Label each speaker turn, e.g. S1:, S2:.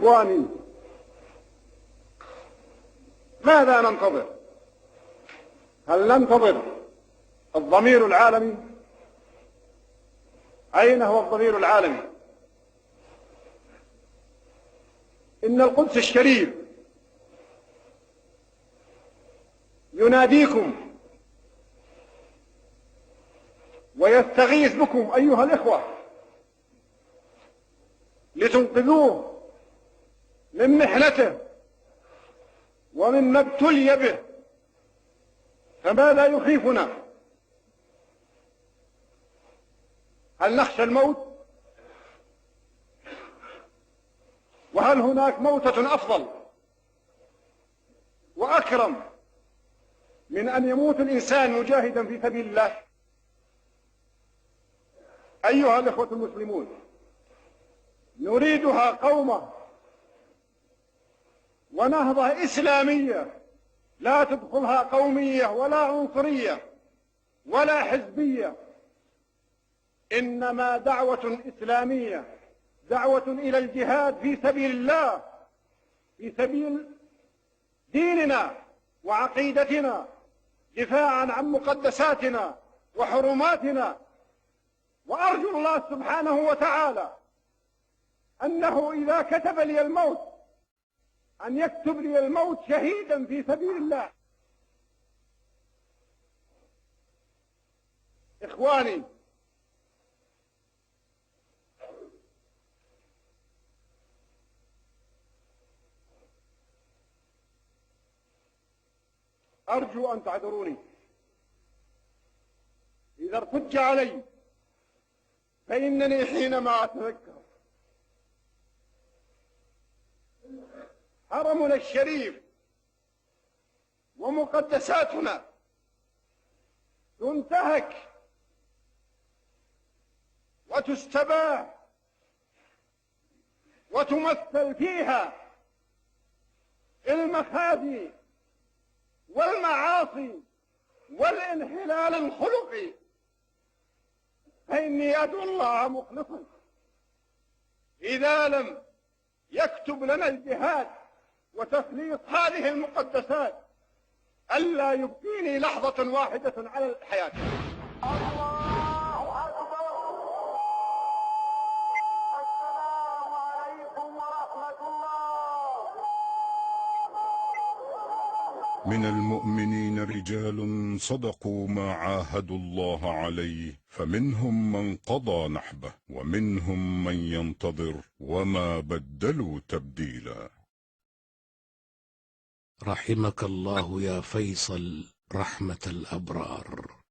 S1: إخواني، ماذا ننتظر؟ هل ننتظر الضمير العالمي؟ أين هو الضمير العالمي؟ إن القدس الشريف يناديكم ويستغيث بكم أيها الإخوة لتنقذوه من محنته ومما ابتلي به. فماذا يخيفنا؟ هل نخشى الموت؟ وهل هناك موتة أفضل وأكرم من أن يموت الإنسان مجاهدا في سبيل الله؟ أيها الإخوة المسلمون، نريدها قومة ونهضة إسلامية لا تدخلها قومية ولا عنصرية ولا حزبية، إنما دعوة إسلامية، دعوة إلى الجهاد في سبيل الله، في سبيل ديننا وعقيدتنا، دفاعا عن مقدساتنا وحرماتنا. وأرجو الله سبحانه وتعالى أنه إذا كتب لي الموت أن يكتب لي الموت شهيدا في سبيل الله. إخواني، أرجو أن تعذروني إذا ارتج علي، فإنني حينما أتذكر حرمنا الشريف ومقدساتنا تنتهك وتستباح وتمثل فيها المخازي والمعاصي والانحلال الخلقي، فإني أدعو الله مخلصا إذا لم يكتب لنا الجهاد وتخليص هذه المقدسات ألا يبقيني لحظة واحدة على الحياة.
S2: الله أكبر. السلام عليكم ورحمة الله.
S3: من المؤمنين رجال صدقوا ما عاهدوا الله عليه، فمنهم من قضى نحبه ومنهم من ينتظر وما بدلوا تبديلا.
S4: رحمك الله يا فيصل رحمة الأبرار.